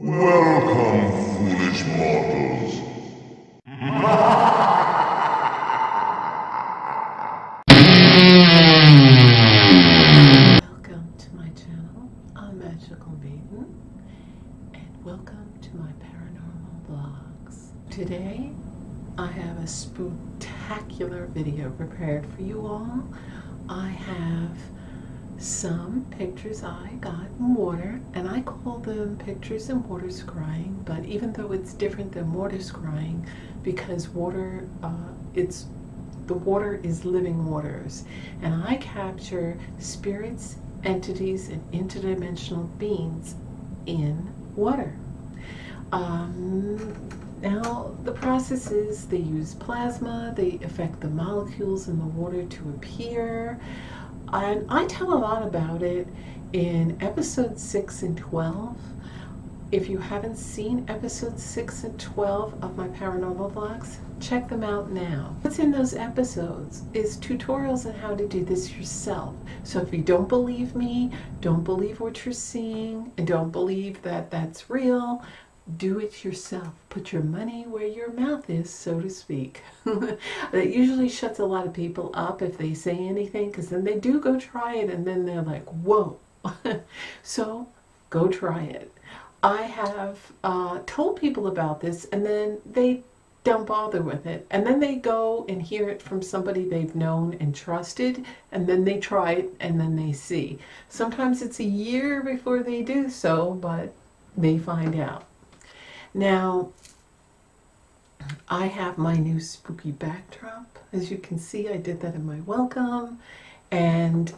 Welcome, foolish mortals. Welcome to my channel. I'm Magical Maiden, and welcome to my paranormal vlogs. Today, I have a spectacular video prepared for you all. I have some pictures I got in water, and I call them pictures in water scrying, but even though it's different than water scrying, because water, the water is living waters, and I capture spirits, entities, and interdimensional beings in water. Now, the process is they use plasma, they affect the molecules in the water to appear, and I tell a lot about it in episodes 6 and 12. If you haven't seen episodes 6 and 12 of my paranormal vlogs, check them out now. What's in those episodes is tutorials on how to do this yourself. So if you don't believe me, don't believe what you're seeing, and don't believe that that's real, do it yourself. Put your money where your mouth is, so to speak. That usually shuts a lot of people up if they say anything, because then they do go try it and then they're like, whoa. So go try it. I have told people about this and then they don't bother with it, and then they go and hear it from somebody they've known and trusted, and then they try it and then they see. Sometimes it's a year before they do so, but they find out. Now, I have my new spooky backdrop. As you can see, I did that in my welcome, and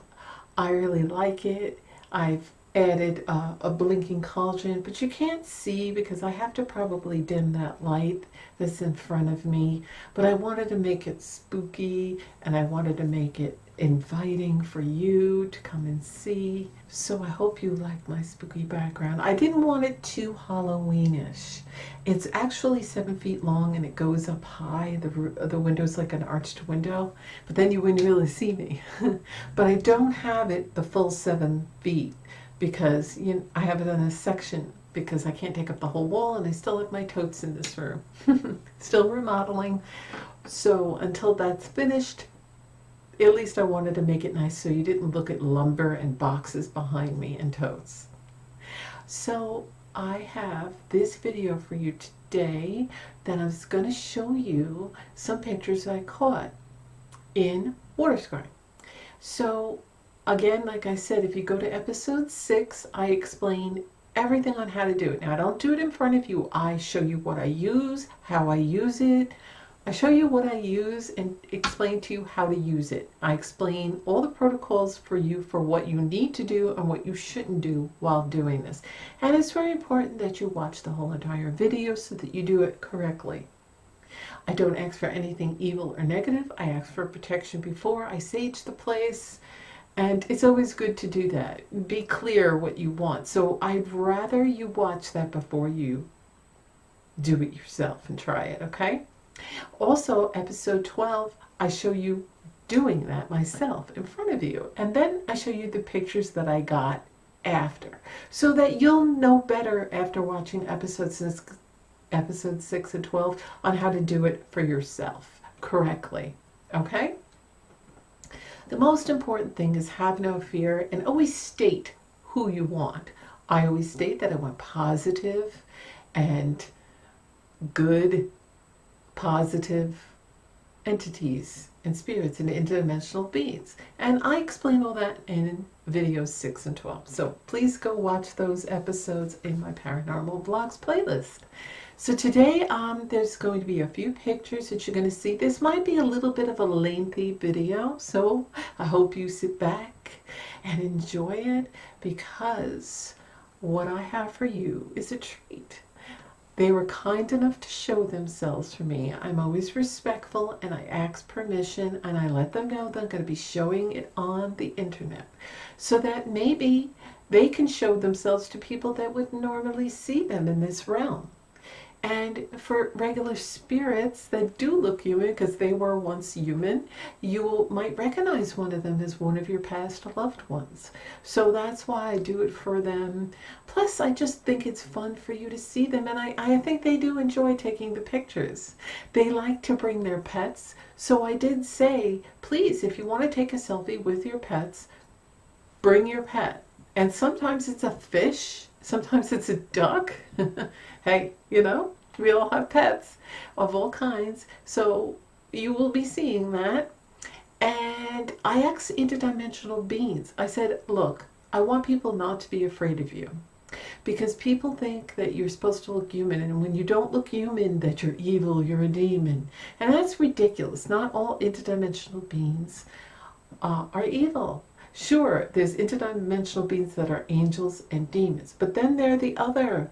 I really like it. I've added a blinking cauldron, but you can't see because I have to probably dim that light that's in front of me. But I wanted to make it spooky, and I wanted to make it inviting for you to come and see. So I hope you like my spooky background. I didn't want it too Halloweenish. It's actually 7 feet long and it goes up high. The window's like an arched window, but then you wouldn't really see me. But I don't have it the full 7 feet because I have it in a section because I can't take up the whole wall, and I still have my totes in this room. Still remodeling. So until that's finished, at least I wanted to make it nice so you didn't look at lumber and boxes behind me and totes. So I have this video for you today that I was going to show you some pictures I caught in water scrying. So again, like I said, if you go to episode 6, I explain everything on how to do it. Now, I don't do it in front of you. I show you what I use, how I use it. I show you what I use and explain to you how to use it. I explain all the protocols for you for what you need to do and what you shouldn't do while doing this. And it's very important that you watch the whole entire video so that you do it correctly. I don't ask for anything evil or negative. I ask for protection before I sage the place. And it's always good to do that. Be clear what you want. So I'd rather you watch that before you do it yourself and try it, okay? Also, episode 12, I show you doing that myself in front of you. And then I show you the pictures that I got after, so that you'll know better after watching episode 6 and 12 on how to do it for yourself correctly, okay? The most important thing is have no fear and always state who you want. I always state that I want positive and good, positive entities and spirits and interdimensional beings. And I explain all that in videos 6 and 12. So please go watch those episodes in my Paranormal Vlogs playlist. So today there's going to be a few pictures that you're going to see. This might be a little bit of a lengthy video, so I hope you sit back and enjoy it, because what I have for you is a treat. They were kind enough to show themselves for me. I'm always respectful, and I ask permission, and I let them know that I'm going to be showing it on the internet, so that maybe they can show themselves to people that would normally see them in this realm. And for regular spirits that do look human, because they were once human, you might recognize one of them as one of your past loved ones. So that's why I do it for them. Plus, I just think it's fun for you to see them, and I think they do enjoy taking the pictures. They like to bring their pets. So I did say, please, if you want to take a selfie with your pets, bring your pet. And sometimes it's a fish, sometimes it's a duck. Hey, you know, we all have pets of all kinds. So you will be seeing that. And I asked interdimensional beings, I said, look, I want people not to be afraid of you. Because people think that you're supposed to look human, and when you don't look human, that you're evil, you're a demon. And that's ridiculous. Not all interdimensional beings are evil. Sure, there's interdimensional beings that are angels and demons, but then there are the other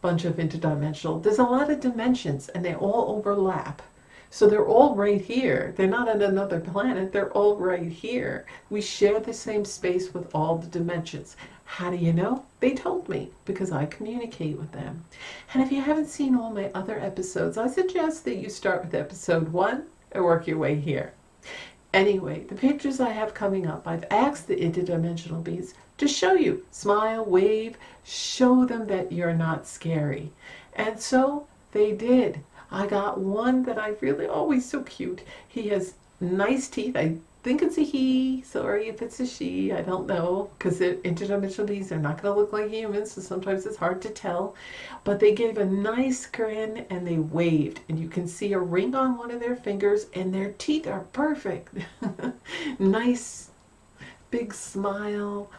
bunch of interdimensional. There's a lot of dimensions, and they all overlap. So they're all right here. They're not on another planet. They're all right here. We share the same space with all the dimensions. How do you know? They told me, because I communicate with them. And if you haven't seen all my other episodes, I suggest that you start with episode 1 and work your way here. Anyway, the pictures I have coming up, I've asked the interdimensional beings to show you. Smile, wave, show them that you're not scary. And so they did. I got one that I really, oh, he's so cute. He has nice teeth. I think it's a he. Sorry if it's a she. I don't know, because the interdimensional beings are not going to look like humans, so sometimes it's hard to tell. But they gave a nice grin and they waved. And you can see a ring on one of their fingers, and their teeth are perfect. Nice big smile.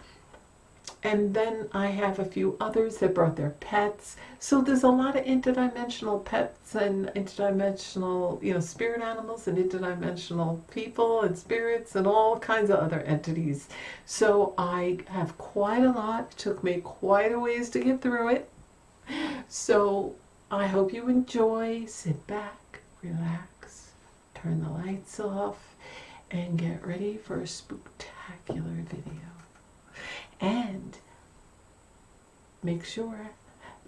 And then I have a few others that brought their pets. So there's a lot of interdimensional pets and interdimensional, you know, spirit animals and interdimensional people and spirits and all kinds of other entities. So I have quite a lot. It took me quite a ways to get through it. So I hope you enjoy. Sit back, relax, turn the lights off, and get ready for a spooktacular video. And make sure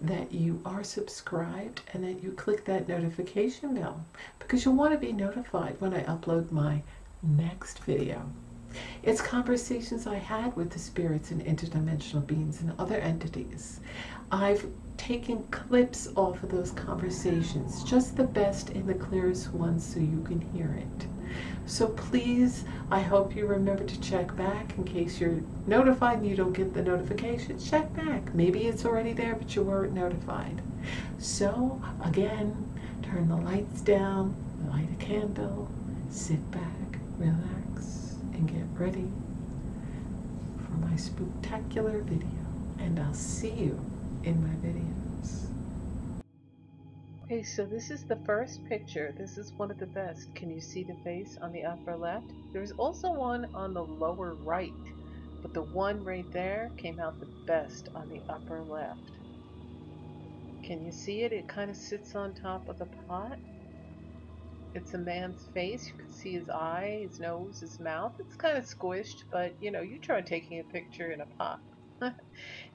that you are subscribed and that you click that notification bell, because you'll want to be notified when I upload my next video. It's conversations I had with the spirits and interdimensional beings and other entities. I've taken clips off of those conversations, just the best and the clearest ones so you can hear it. So please, I hope you remember to check back in case you're notified and you don't get the notification. Check back. Maybe it's already there, but you weren't notified. So again, turn the lights down, light a candle, sit back, relax, and get ready for my spooktacular video. And I'll see you in my videos. Okay, so this is the first picture. This is one of the best. Can you see the face on the upper left? There's also one on the lower right, but the one right there came out the best on the upper left. Can you see it? It kind of sits on top of the pot. It's a man's face. You can see his eye, his nose, his mouth. It's kind of squished, but you know, you try taking a picture in a pot.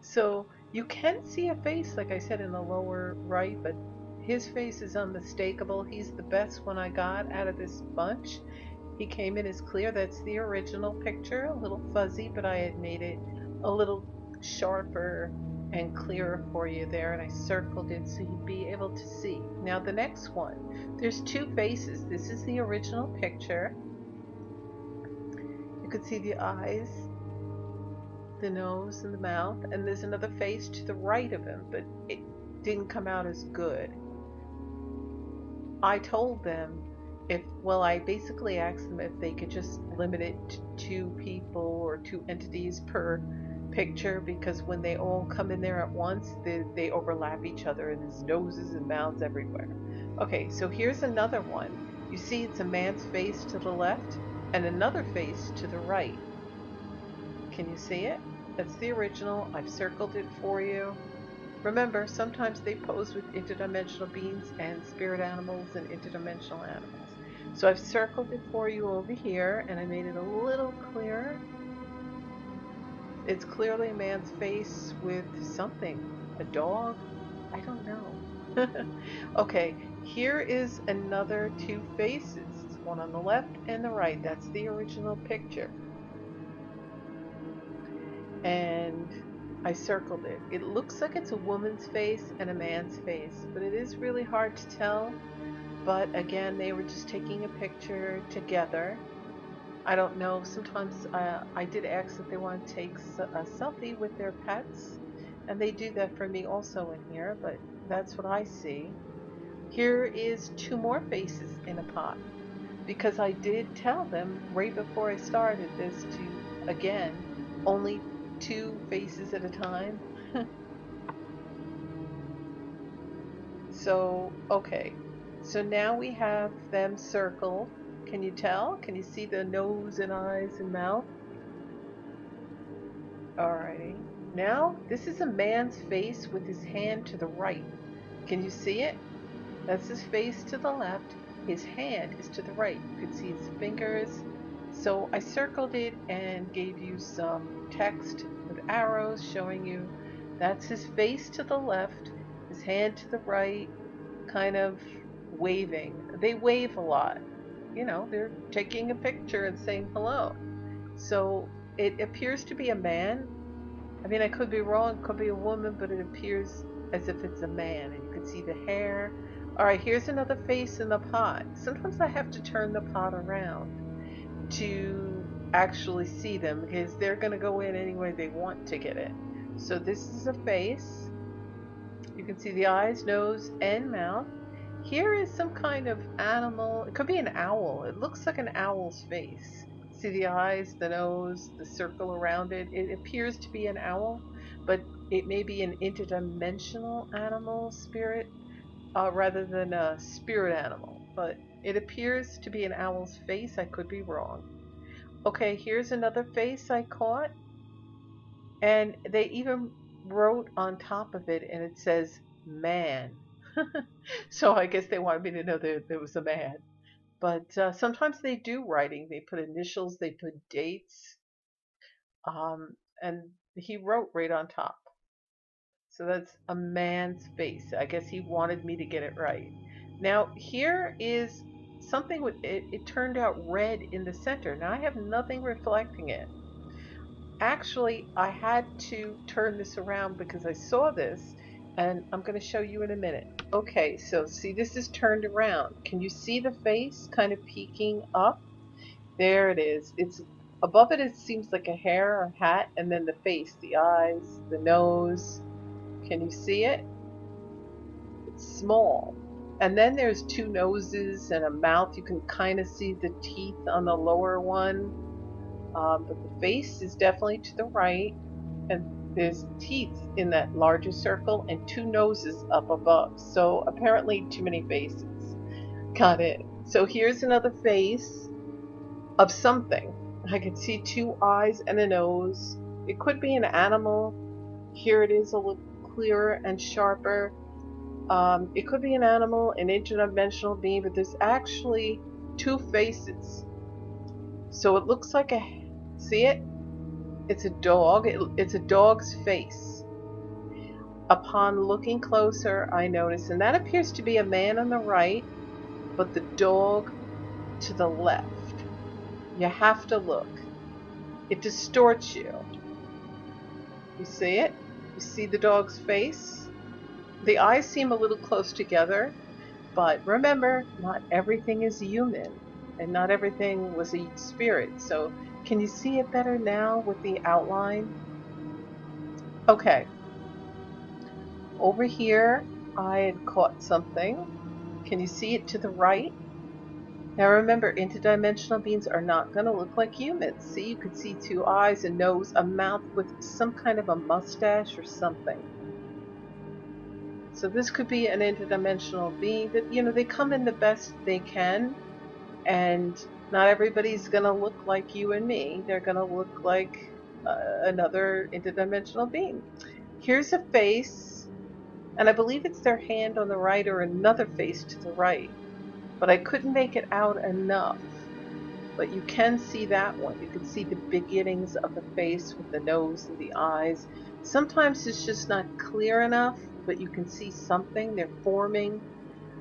So you can see a face, like I said, in the lower right, but his face is unmistakable. He's the best one I got out of this bunch. He came in as clear. That's the original picture, a little fuzzy, but I had made it a little sharper and clearer for you there, and I circled it so you'd be able to see. Now the next one, there's two faces. This is the original picture. You could see the eyes, the nose, and the mouth, and there's another face to the right of him, but it didn't come out as good. I told them I basically asked them if they could just limit it to 2 people or 2 entities per picture, because when they all come in there at once, they overlap each other and there's noses and mouths everywhere. Okay, so here's another one. You see it's a man's face to the left and another face to the right. Can you see it? That's the original. I've circled it for you. Remember, sometimes they pose with interdimensional beings and spirit animals and interdimensional animals. So I've circled it for you over here, and I made it a little clearer. It's clearly a man's face with something. A dog? I don't know. Okay, here is another two faces, one on the left and the right. That's the original picture. And I circled it. It looks like it's a woman's face and a man's face, but it is really hard to tell. But again, they were just taking a picture together. I don't know. Sometimes I did ask if they want to take a selfie with their pets, and they do that for me also in here, but that's what I see. Here is two more faces in a pot, because I did tell them right before I started this to, again, only two faces at a time. So, okay. So now we have them circled. Can you tell? Can you see the nose and eyes and mouth? Alrighty. Now, this is a man's face with his hand to the right. Can you see it? That's his face to the left. His hand is to the right. You can see his fingers. So I circled it and gave you some text with arrows showing you that's his face to the left, his hand to the right, kind of waving. They wave a lot. You know, they're taking a picture and saying hello. So it appears to be a man. I mean, I could be wrong, it could be a woman, but it appears as if it's a man, and you can see the hair. Alright, here's another face in the pot. Sometimes I have to turn the pot around to actually see them, because they're going to go in any way they want to get in. So this is a face. You can see the eyes, nose, and mouth. Here is some kind of animal. It could be an owl. It looks like an owl's face. See the eyes, the nose, the circle around it. It appears to be an owl, but it may be an interdimensional animal spirit rather than a spirit animal. But it appears to be an owl's face. I could be wrong. Okay, here's another face I caught. And they even wrote on top of it, and it says man. So I guess they wanted me to know that there was a man. But sometimes they do writing. They put initials, they put dates, and he wrote right on top. So that's a man's face. I guess he wanted me to get it right. Now here is something with it. It turned out red in the center. Now I have nothing reflecting it. Actually, I had to turn this around because I saw this, and I'm going to show you in a minute. Okay, so see, this is turned around. Can you see the face kind of peeking up? There it is. It's above it. It seems like a hair or hat, and then the face, the eyes, the nose. Can you see it? It's small. And then there's two noses and a mouth. You can kind of see the teeth on the lower one. But the face is definitely to the right, and there's teeth in that larger circle and two noses up above. So apparently too many faces. Got it. So here's another face of something. I can see two eyes and a nose. It could be an animal. Here it is a little clearer and sharper. It could be an animal, an interdimensional being, but there's actually two faces. So it looks like see it? It's a dog. It's a dog's face. Upon looking closer, I notice, and that appears to be a man on the right, but the dog to the left. You have to look. It distorts you. You see it? You see the dog's face? The eyes seem a little close together, but remember, not everything is human, and not everything was a spirit. So can you see it better now with the outline? Okay. Over here, I had caught something. Can you see it to the right? Now remember, interdimensional beings are not going to look like humans. See, you could see two eyes, a nose, a mouth with some kind of a mustache or something. So this could be an interdimensional being that, you know, they come in the best they can, and not everybody's going to look like you and me. They're going to look like another interdimensional being. Here's a face, and I believe it's their hand on the right or another face to the right, but I couldn't make it out enough. But you can see that one. You can see the beginnings of the face with the nose and the eyes. Sometimes it's just not clear enough, but you can see something. They're forming.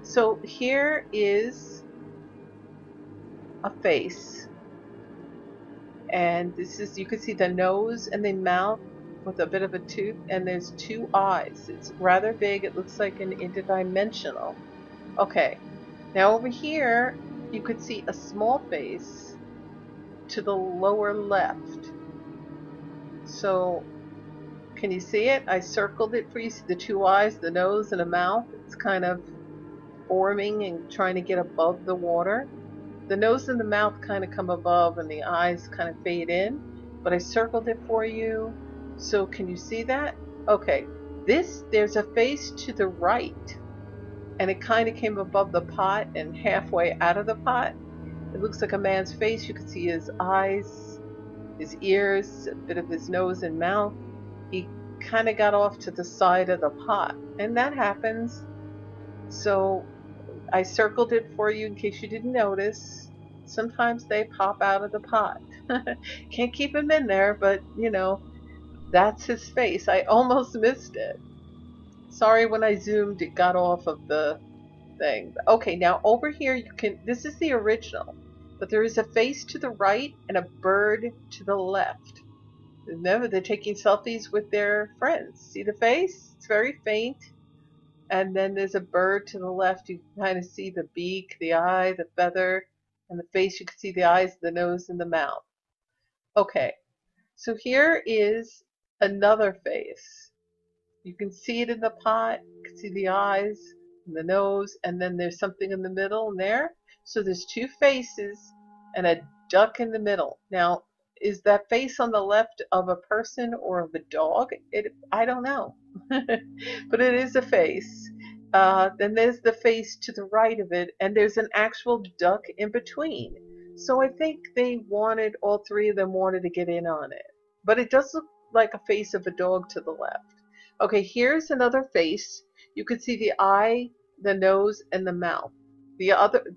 So here is a face, and this is, you can see the nose and the mouth with a bit of a tooth, and there's two eyes. It's rather big. It looks like an interdimensional. Okay, now over here you could see a small face to the lower left. So can you see it? I circled it for you. See the two eyes, the nose, and a mouth. It's kind of forming and trying to get above the water. The nose and the mouth kind of come above and the eyes kind of fade in, but I circled it for you. So can you see that? Okay, there's a face to the right, and it kind of came above the pot and halfway out of the pot. It looks like a man's face. You can see his eyes, his ears, a bit of his nose and mouth. He kind of got off to the side of the pot, and that happens. So I circled it for you in case you didn't notice. Sometimes they pop out of the pot. Can't keep him in there, but you know, that's his face. I almost missed it. Sorry, when I zoomed it got off of the thing. Okay, now over here you can, this is the original, but there is a face to the right and a bird to the left. Remember, they're taking selfies with their friends. See the face? It's very faint. And then there's a bird to the left. You can kind of see the beak, the eye, the feather, and the face. You can see the eyes, the nose, and the mouth. Okay, so here is another face. You can see it in the pot. You can see the eyes and the nose, and then there's something in the middle and there. So there's two faces and a duck in the middle. Now, is that face on the left of a person or of a dog? I don't know. But it is a face. Then there's the face to the right of it, and there's an actual duck in between. So I think they wanted, all three of them wanted to get in on it. But it does look like a face of a dog to the left. Okay, here's another face. You can see the eye, the nose, and the mouth.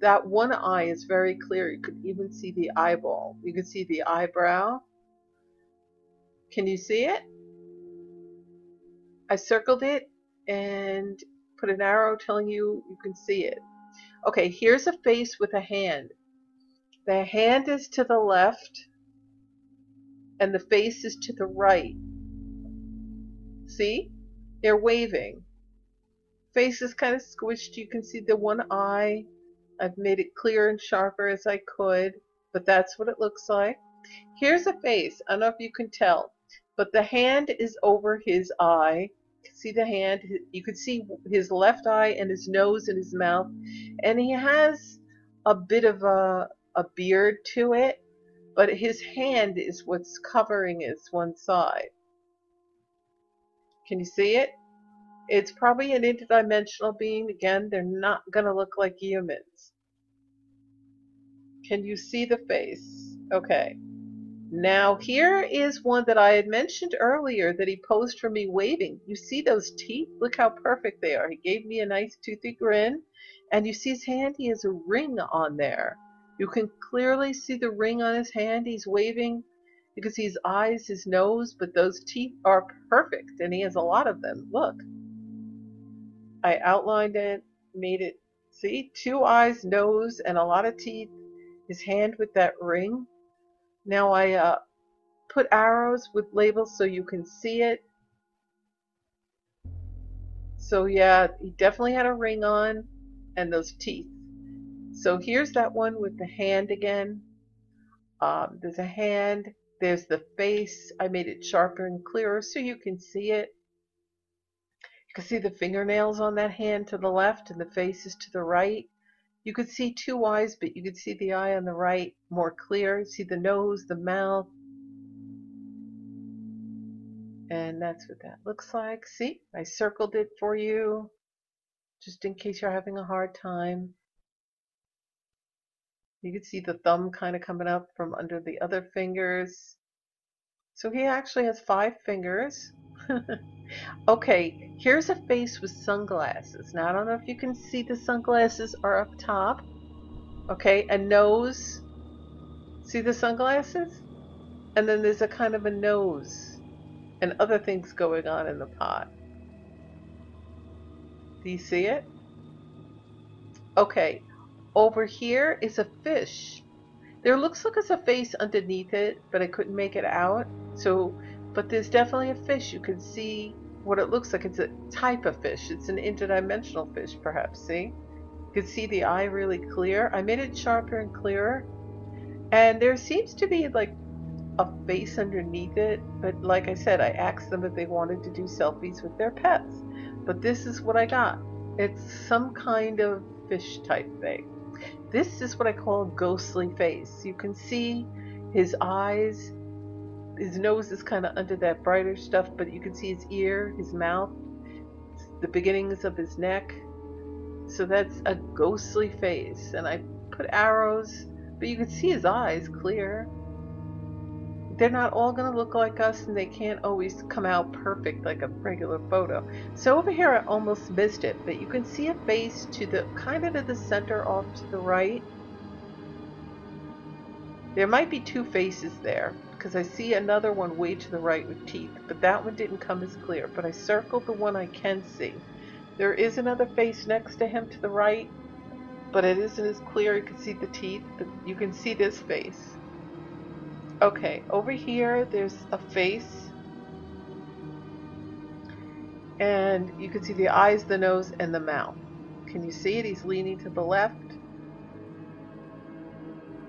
That one eye is very clear. You could even see the eyeball. You can see the eyebrow. Can you see it? I circled it and put an arrow telling you you can see it. Okay, here's a face with a hand. The hand is to the left and the face is to the right. See? They're waving. Face is kind of squished. You can see the one eye. I've made it clear and sharper as I could, but that's what it looks like. Here's a face. I don't know if you can tell, but the hand is over his eye. You can see the hand. You can see his left eye and his nose and his mouth, and he has a bit of a beard to it, but his hand is what's covering his one side. Can you see it? It's probably an interdimensional being. Again, they're not going to look like humans. Can you see the face? Okay. Now here is one that I had mentioned earlier that he posed for me waving. You see those teeth? Look how perfect they are. He gave me a nice toothy grin. And you see his hand? He has a ring on there. You can clearly see the ring on his hand. He's waving. You can see his eyes, his nose, but those teeth are perfect. And he has a lot of them. Look. I outlined it, made it, see, 2 eyes, nose, and a lot of teeth. His hand with that ring. Now I put arrows with labels so you can see it. So yeah, he definitely had a ring on and those teeth. So here's that one with the hand again. There's a hand, there's the face. I made it sharper and clearer so you can see it. You can see the fingernails on that hand to the left and the face is to the right. You could see 2 eyes, but you could see the eye on the right more clear. See the nose, the mouth. And that's what that looks like. See, I circled it for you, just in case you're having a hard time. You can see the thumb kind of coming up from under the other fingers. So he actually has 5 fingers. Okay, here's a face with sunglasses. Now I don't know if you can see the sunglasses are up top. Okay, a nose. See the sunglasses? And then there's a kind of a nose and other things going on in the pot. Do you see it? Okay, over here is a fish. There looks like it's a face underneath it, but I couldn't make it out. So, but there's definitely a fish. You can see what it looks like. It's a type of fish. It's an interdimensional fish, perhaps. See? You can see the eye really clear. I made it sharper and clearer. And there seems to be like a face underneath it. But like I said, I asked them if they wanted to do selfies with their pets. But this is what I got. It's some kind of fish type thing. This is what I call a ghostly face. You can see his eyes, his nose is kind of under that brighter stuff, but you can see his ear, his mouth, the beginnings of his neck. So that's a ghostly face. And I put arrows, but you can see his eyes clear. They're not all going to look like us, and they can't always come out perfect like a regular photo. So over here I almost missed it, but you can see a face to the kind of to the center off to the right. There might be two faces there because I see another one way to the right with teeth, but that one didn't come as clear. But I circled the one I can see. There is another face next to him to the right, but it isn't as clear. You can see the teeth, but you can see this face. Okay, over here there's a face, and you can see the eyes, the nose, and the mouth. Can you see it? He's leaning to the left,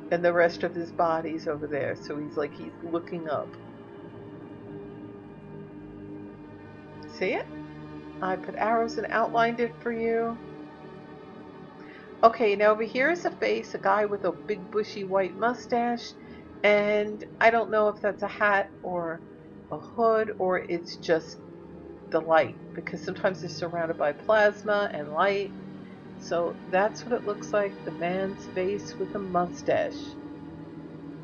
and the rest of his body's over there, so he's looking up. See it? I put arrows and outlined it for you. Okay, now over here is a face, a guy with a big bushy white mustache. And I don't know if that's a hat or a hood or it's just the light, because sometimes they're surrounded by plasma and light. So that's what it looks like, the man's face with a mustache.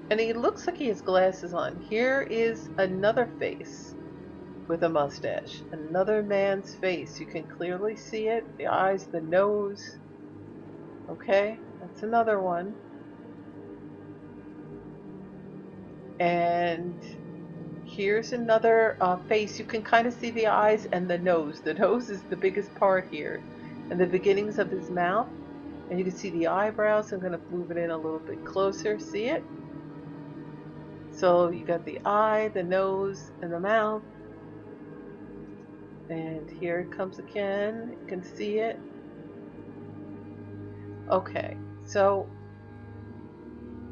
And he looks like he has glasses on. Here is another face with a mustache. Another man's face. You can clearly see it. The eyes, the nose. Okay, that's another one. And here's another face. You can kind of see the eyes and the nose. The nose is the biggest part here, and the beginnings of his mouth. And you can see the eyebrows. I'm going to move it in a little bit closer. See it? So you got the eye, the nose, and the mouth. And here it comes again. You can see it. Okay, so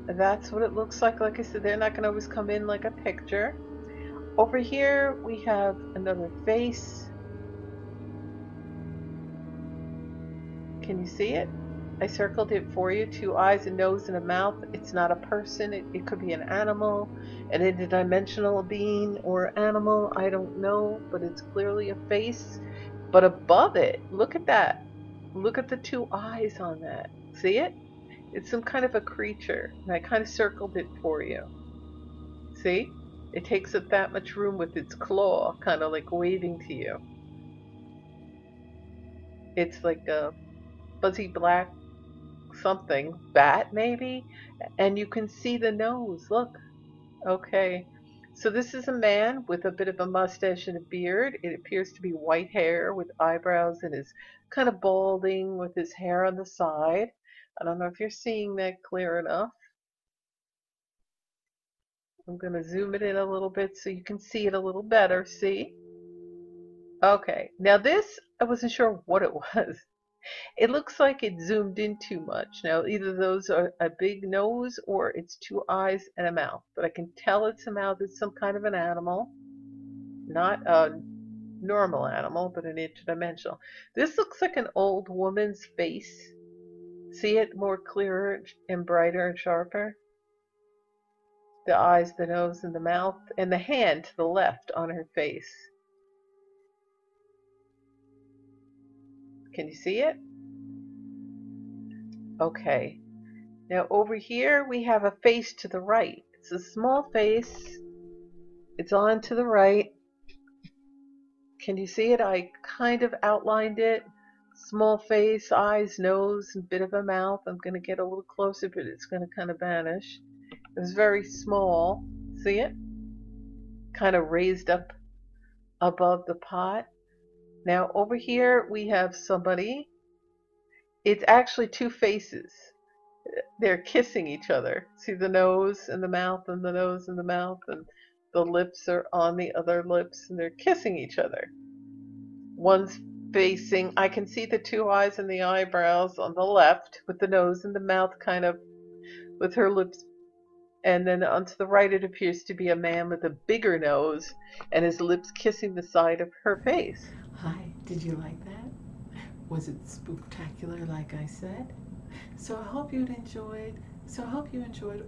that's what it looks like. Like I said, they're not going to always come in like a picture. Over here we have another face. Can you see it? I circled it for you. Two eyes, a nose, and a mouth. It's not a person. It could be an animal, an interdimensional being or animal. I don't know, but it's clearly a face. But above it, look at that. Look at the two eyes on that. See it? It's some kind of a creature, and I kind of circled it for you. See? It takes up that much room with its claw, kind of like waving to you. It's like a fuzzy black something, bat maybe? And you can see the nose, look. Okay. So this is a man with a bit of a mustache and a beard. It appears to be white hair with eyebrows, and is kind of balding with his hair on the side. I don't know if you're seeing that clear enough. I'm going to zoom it in a little bit so you can see it a little better. See? Okay. Now this, I wasn't sure what it was. It looks like it zoomed in too much. Now either those are a big nose or it's two eyes and a mouth. But I can tell it's a mouth. It's some kind of an animal. Not a normal animal, but an interdimensional. This looks like an old woman's face. See it more clearer and brighter and sharper? The eyes, the nose, and the mouth, and the hand to the left on her face. Can you see it? Okay. Now over here we have a face to the right. It's a small face. It's on to the right. Can you see it? I kind of outlined it. Small face, eyes, nose, and bit of a mouth. I'm going to get a little closer, but it's going to kind of vanish. It was very small. See it? Kind of raised up above the pot. Now over here we have somebody. It's actually two faces. They're kissing each other. See the nose and the mouth and the nose and the mouth, and the lips are on the other lips, and they're kissing each other. One's facing, I can see the two eyes and the eyebrows on the left with the nose and the mouth kind of with her lips. And then onto the right, it appears to be a man with a bigger nose and his lips kissing the side of her face. Hi, did you like that? Was it spooktacular like I said? So I hope you enjoyed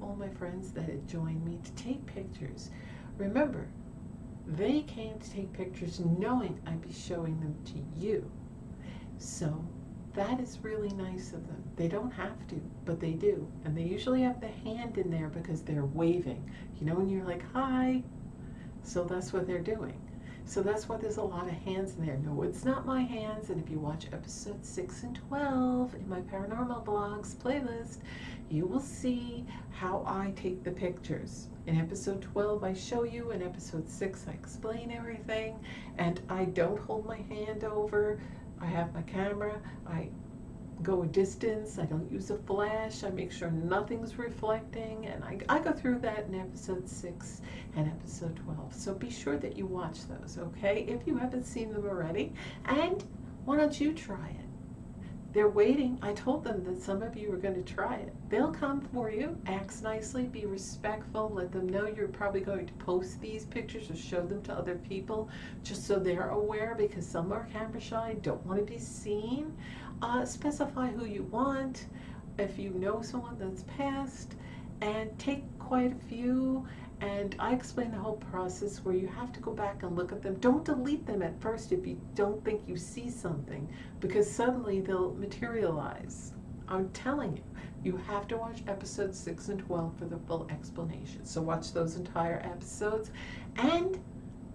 all my friends that had joined me to take pictures. Remember, they came to take pictures knowing I'd be showing them to you. So that is really nice of them. They don't have to, but they do. And they usually have the hand in there because they're waving. You know, when you're like, hi. So that's what they're doing. So that's why there's a lot of hands in there. No, it's not my hands. And if you watch episodes 6 and 12 in my Paranormal Blogs playlist, you will see how I take the pictures. In episode 12, I show you. In episode 6, I explain everything. And I don't hold my hand over. I have my camera. I go a distance. I don't use a flash. I make sure nothing's reflecting, and I go through that in episode 6 and episode 12. So be sure that you watch those, okay, if you haven't seen them already. And why don't you try it? They're waiting. I told them that some of you are going to try it. They'll come for you. Act nicely, be respectful, let them know you're probably going to post these pictures or show them to other people just so they're aware, because some are camera shy, don't want to be seen. Specify who you want, if you know someone that's passed, and take quite a few. And I explain the whole process where you have to go back and look at them. Don't delete them at first if you don't think you see something, because suddenly they'll materialize. I'm telling you, you have to watch episodes 6 and 12 for the full explanation. So watch those entire episodes, and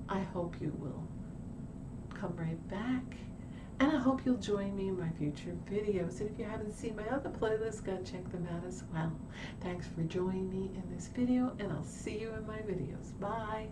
I hope you will come right back. And I hope you'll join me in my future videos. And if you haven't seen my other playlists, go check them out as well. Thanks for joining me in this video, and I'll see you in my videos. Bye.